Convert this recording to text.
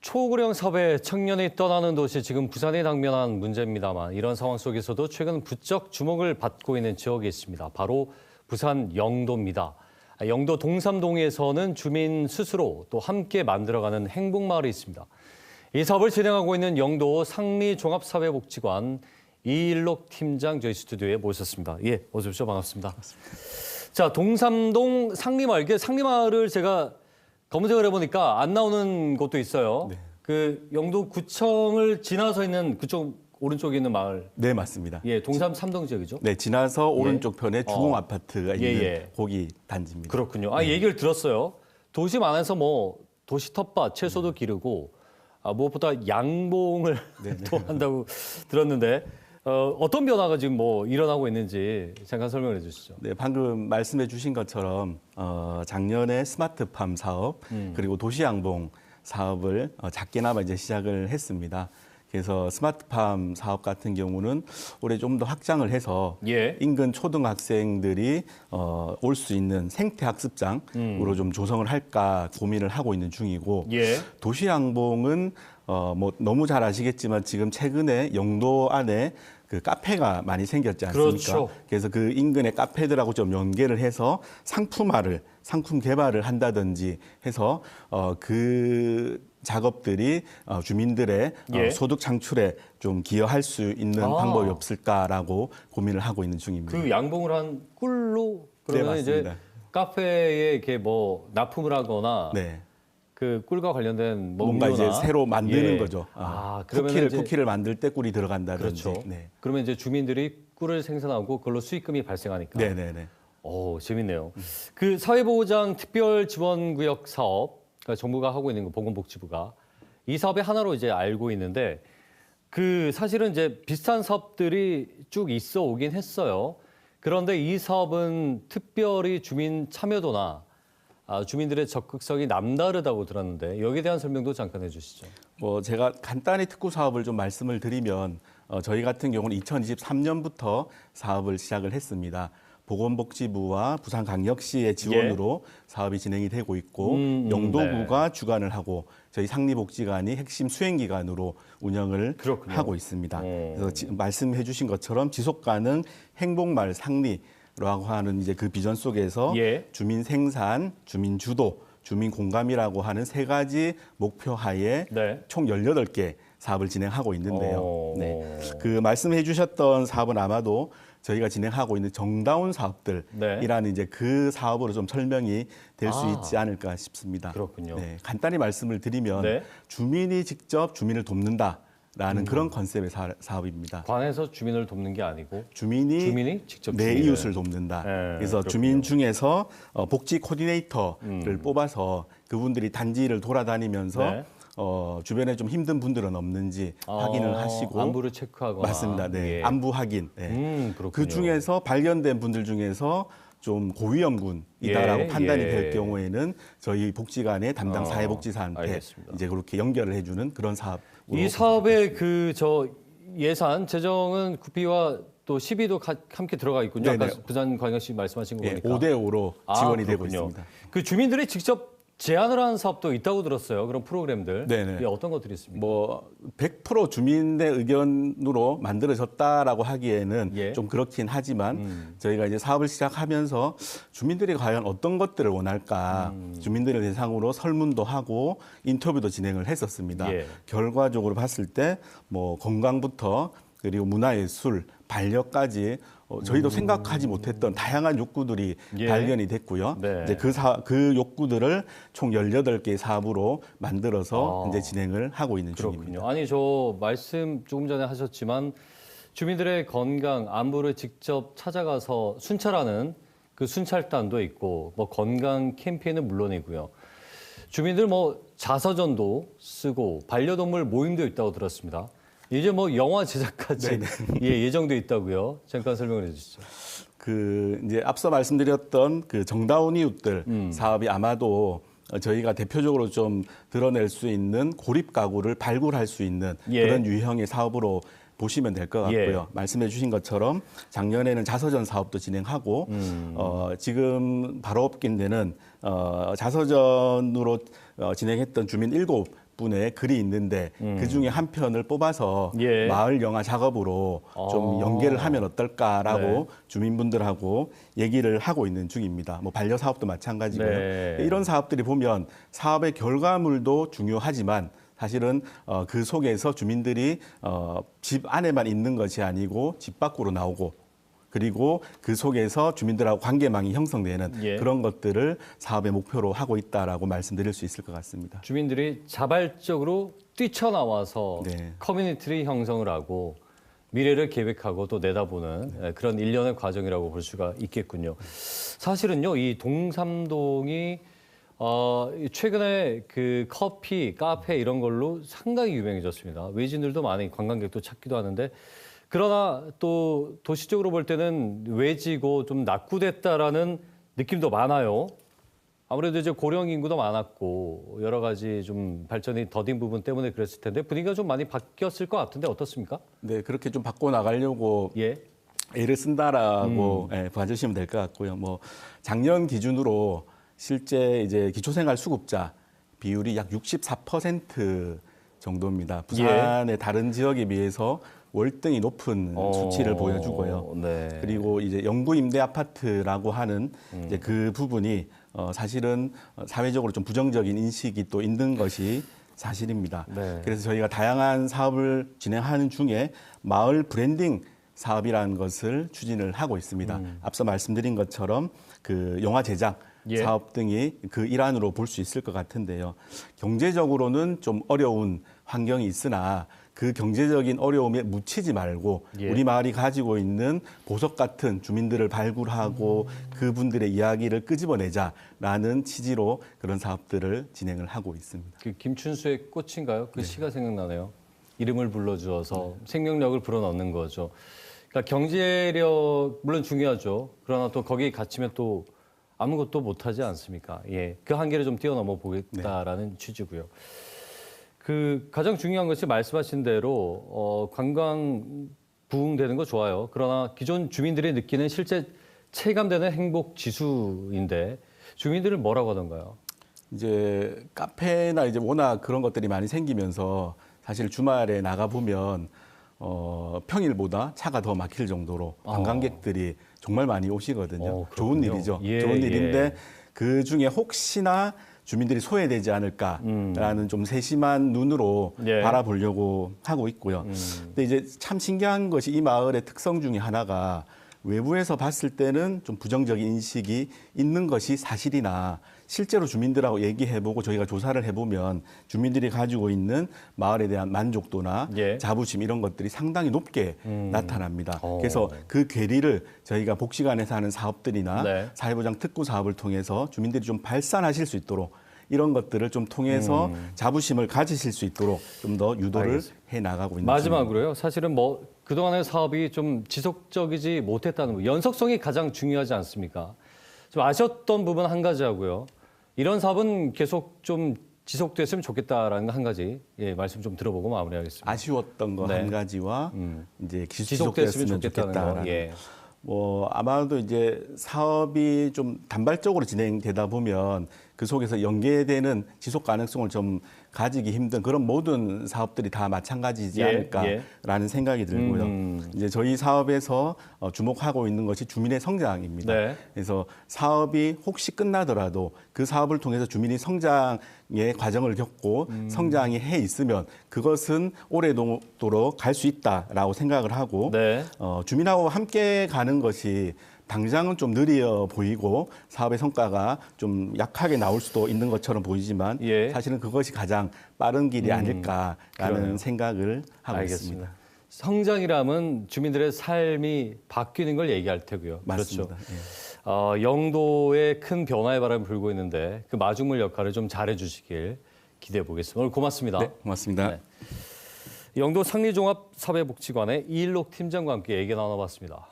초고령 사회 청년이 떠나는 도시 지금 부산이 당면한 문제입니다만 이런 상황 속에서도 최근 부쩍 주목을 받고 있는 지역이 있습니다. 바로 부산 영도입니다. 영도 동삼동에서는 주민 스스로 또 함께 만들어가는 행복마을이 있습니다. 이 사업을 진행하고 있는 영도 상리종합사회복지관 이일록 팀장 저희 스튜디오에 모셨습니다. 예, 어서 오십시오. 반갑습니다. 자, 동삼동 상리마을. 이게 상리마을을 제가 검색을 해보니까 안 나오는 곳도 있어요. 네. 그 영도구청을 지나서 있는 그쪽 오른쪽에 있는 마을. 네, 맞습니다. 예, 동삼 삼동 지역이죠. 네, 지나서 오른쪽 편에 주공 아파트가 있는 예. 거기 단지입니다. 그렇군요. 아, 얘기를 들었어요. 도심 안에서 뭐 도시 텃밭, 채소도 기르고 무엇보다 양봉을 또 한다고 들었는데 어떤 변화가 지금 뭐 일어나고 있는지 잠깐 설명을 해주시죠. 네, 방금 말씀해 주신 것처럼 작년에 스마트팜 사업 그리고 도시양봉 사업을 작게나마 이제 시작을 했습니다. 그래서 스마트팜 사업 같은 경우는 올해 좀 더 확장을 해서 예. 인근 초등학생들이 올 수 있는 생태학습장으로 좀 조성을 할까 고민을 하고 있는 중이고 예. 도시양봉은 뭐 너무 잘 아시겠지만 지금 최근에 영도 안에 그 카페가 많이 생겼지 않습니까? 그렇죠. 그래서 그 인근의 카페들하고 좀 연계를 해서 상품 개발을 한다든지 해서 그 작업들이 주민들의 예. 소득 창출에 좀 기여할 수 있는 방법이 없을까라고 고민을 하고 있는 중입니다. 그 양봉을 한 꿀로 네, 그러면 이제 맞습니다. 카페에 이렇게 뭐 납품을 하거나 네. 그 꿀과 관련된 뭐 뭔가 음료나 이제 새로 만드는 예. 거죠. 그러면 이제 쿠키를 만들 때 꿀이 들어간다든지. 그렇죠. 네. 그러면 이제 주민들이 꿀을 생산하고 그걸로 수익금이 발생하니까. 네네네. 오, 재밌네요. 그 사회보장 특별지원구역 사업, 그러니까 정부가 하고 있는 거 보건복지부가 이 사업의 하나로 이제 알고 있는데 그 사실은 이제 비슷한 사업들이 쭉 있어 오긴 했어요. 그런데 이 사업은 특별히 주민 참여도나 주민들의 적극성이 남다르다고 들었는데 여기에 대한 설명도 잠깐 해주시죠. 뭐 제가 간단히 특구 사업을 좀 말씀을 드리면 저희 같은 경우는 2023년부터 사업을 시작을 했습니다. 보건복지부와 부산광역시의 지원으로 사업이 진행이 되고 있고 영도구가 주관을 하고 저희 상리복지관이 핵심 수행기관으로 운영을 그렇군요. 하고 있습니다. 그래서 말씀해 주신 것처럼 지속가능 행복마을 상리라고 하는 이제 그 비전 속에서 예. 주민 생산, 주민 주도, 주민 공감이라고 하는 세 가지 목표 하에 네. 총 18개 사업을 진행하고 있는데요. 오. 네. 그 말씀해 주셨던 사업은 아마도 저희가 진행하고 있는 정다운 사업들이라는 네. 이제 그 사업으로 좀 설명이 될 수 있지 않을까 싶습니다. 그렇군요. 네. 간단히 말씀을 드리면 네. 주민이 직접 주민을 돕는다라는 그런 컨셉의 사업입니다. 관에서 주민을 돕는 게 아니고 주민이 직접 내 주민을. 이웃을 돕는다. 네, 그래서 그렇군요. 주민 중에서 복지 코디네이터를 뽑아서 그분들이 단지를 돌아다니면서 네. 주변에 좀 힘든 분들은 없는지 확인을 하시고 안부를 체크하거나. 맞습니다. 네. 예. 안부 확인. 네. 그렇군요. 그 중에서 발견된 분들 중에서 좀 고위험군이다라고 예, 판단이 예. 될 경우에는 저희 복지관의 담당 사회복지사한테 알겠습니다. 이제 그렇게 연결을 해주는 그런 사업. 이 사업의 그 예산 재정은 구피와 또 시비도 함께 들어가 있군요. 네네. 아까 부산광역시 말씀하신 거 예, 보니까 5대5로 지원이 되고 그렇군요. 있습니다. 그 주민들이 직접 제안을 하는 사업도 있다고 들었어요. 그런 프로그램들. 네네. 예, 어떤 것들이 있습니까? 뭐 100% 주민의 의견으로 만들어졌다라고 하기에는 예. 좀 그렇긴 하지만 저희가 이제 사업을 시작하면서 주민들이 과연 어떤 것들을 원할까 주민들을 대상으로 설문도 하고 인터뷰도 진행을 했었습니다. 예. 결과적으로 봤을 때 뭐 건강부터 그리고 문화예술, 반려까지 저희도 생각하지 못했던 다양한 욕구들이 예. 발견이 됐고요. 네. 이제 그 욕구들을 총 18개 사업으로 만들어서 이제 진행을 하고 있는 중입니다. 그렇군요. 아니 저 말씀 조금 전에 하셨지만 주민들의 건강 안부를 직접 찾아가서 순찰하는 그 순찰단도 있고 뭐 건강 캠페인은 물론이고요. 주민들 뭐 자서전도 쓰고 반려동물 모임도 있다고 들었습니다. 이제 뭐 영화 제작까지 예정돼 있다고요. 잠깐 설명을 해주시죠. 그 이제 앞서 말씀드렸던 그 정다운 이웃들 사업이 아마도 저희가 대표적으로 좀 드러낼 수 있는 고립 가구를 발굴할 수 있는 예. 그런 유형의 사업으로 보시면 될 것 같고요. 예. 말씀해 주신 것처럼 작년에는 자서전 사업도 진행하고 지금 바로 엎긴 데는 자서전으로 진행했던 주민 분의 글이 있는데 그 중에 한 편을 뽑아서 예. 마을 영화 작업으로 좀 연계를 하면 어떨까라고 네. 주민분들하고 얘기를 하고 있는 중입니다. 뭐 반려 사업도 마찬가지고요. 네. 이런 사업들이 보면 사업의 결과물도 중요하지만 사실은 그 속에서 주민들이 집 안에만 있는 것이 아니고 집 밖으로 나오고 그리고 그 속에서 주민들하고 관계망이 형성되는 예. 그런 것들을 사업의 목표로 하고 있다라고 말씀드릴 수 있을 것 같습니다. 주민들이 자발적으로 뛰쳐나와서 네. 커뮤니티를 형성을 하고 미래를 계획하고 또 내다보는 그런 일련의 과정이라고 볼 수가 있겠군요. 사실은요, 이 동삼동이 최근에 그 커피, 카페 이런 걸로 상당히 유명해졌습니다. 외지인들도 많이 관광객도 찾기도 하는데 그러나 또 도시적으로 볼 때는 외지고 좀 낙후됐다라는 느낌도 많아요. 아무래도 이제 고령 인구도 많았고 여러 가지 좀 발전이 더딘 부분 때문에 그랬을 텐데 분위기가 좀 많이 바뀌었을 것 같은데 어떻습니까? 네, 그렇게 좀 바꿔 나가려고 예. 애를 쓴다라고 봐주시면 될 것 같고요. 뭐 작년 기준으로 실제 이제 기초생활 수급자 비율이 약 64% 정도입니다. 부산의 다른 지역에 비해서 월등히 높은 수치를 보여주고요. 네. 그리고 이제 영구 임대 아파트라고 하는 이제 그 부분이 사실은 사회적으로 좀 부정적인 인식이 또 있는 것이 사실입니다. 네. 그래서 저희가 다양한 사업을 진행하는 중에 마을 브랜딩 사업이라는 것을 추진을 하고 있습니다. 앞서 말씀드린 것처럼 그 영화 제작 예. 사업 등이 그 일환으로 볼 수 있을 것 같은데요. 경제적으로는 좀 어려운 환경이 있으나 그 경제적인 어려움에 묻히지 말고 예. 우리 마을이 가지고 있는 보석 같은 주민들을 발굴하고 그분들의 이야기를 끄집어내자라는 취지로 그런 사업들을 진행을 하고 있습니다. 그 김춘수의 꽃인가요? 그 시가 생각나네요. 이름을 불러주어서 생명력을 불어넣는 거죠. 그러니까 경제력 물론 중요하죠. 그러나 또 거기에 갇히면 또 아무것도 못하지 않습니까? 예, 그 한계를 좀 뛰어넘어 보겠다라는 취지고요. 그 가장 중요한 것이 말씀하신 대로 관광 부흥되는 거 좋아요. 그러나 기존 주민들이 느끼는 실제 체감되는 행복 지수인데 주민들은 뭐라고 하던가요? 이제 카페나 이제 워낙 그런 것들이 많이 생기면서 사실 주말에 나가 보면 평일보다 차가 더 막힐 정도로 관광객들이 정말 많이 오시거든요. 좋은 그렇군요. 일이죠. 예, 좋은 일인데 예. 그 중에 혹시나 주민들이 소외되지 않을까라는 좀 세심한 눈으로 예. 바라보려고 하고 있고요. 근데 이제 참 신기한 것이 이 마을의 특성 중에 하나가 외부에서 봤을 때는 좀 부정적인 인식이 있는 것이 사실이나 실제로 주민들하고 얘기해보고 저희가 조사를 해보면 주민들이 가지고 있는 마을에 대한 만족도나 예. 자부심 이런 것들이 상당히 높게 나타납니다. 그래서 그 괴리를 저희가 복지관에서 하는 사업들이나 네. 사회보장 특구 사업을 통해서 주민들이 좀 발산하실 수 있도록 이런 것들을 좀 통해서 자부심을 가지실 수 있도록 좀 더 유도를 알겠습니다. 해 나가고 있는 마지막으로요. 사실은 뭐 그동안의 사업이 좀 지속적이지 못했다는 거, 연속성이 가장 중요하지 않습니까? 좀 아쉬웠던 부분 한 가지 하고요. 이런 사업은 계속 좀 지속됐으면 좋겠다라는 거 한 가지 말씀 좀 들어보고 마무리하겠습니다. 아쉬웠던 거 네. 한 가지와 이제 지속됐으면 지속됐으면 좋겠다는 좋겠다라는 거. 예. 뭐 아마도 이제 사업이 좀 단발적으로 진행되다 보면 그 속에서 연계되는 지속 가능성을 좀 가지기 힘든 그런 모든 사업들이 다 마찬가지지 예, 않을까라는 생각이 들고요. 이제 저희 사업에서 주목하고 있는 것이 주민의 성장입니다. 네. 그래서 사업이 혹시 끝나더라도 그 사업을 통해서 주민이 성장의 과정을 겪고 성장이 해 있으면 그것은 오래도록 갈 수 있다라고 생각을 하고 네. 주민하고 함께 가는 것이 당장은 좀 느려 보이고 사업의 성과가 좀 약하게 나올 수도 있는 것처럼 보이지만 예. 사실은 그것이 가장 빠른 길이 아닐까라는 그러네요. 생각을 하고 알겠습니다. 있습니다. 성장이라면 주민들의 삶이 바뀌는 걸 얘기할 테고요. 맞습니다. 그렇죠. 영도에 큰 변화의 바람이 불고 있는데 그 마중물 역할을 좀 잘해 주시길 기대해 보겠습니다. 오늘 고맙습니다. 네, 고맙습니다. 네. 영도 상리종합사회복지관의 이일록 팀장과 함께 얘기 나눠봤습니다.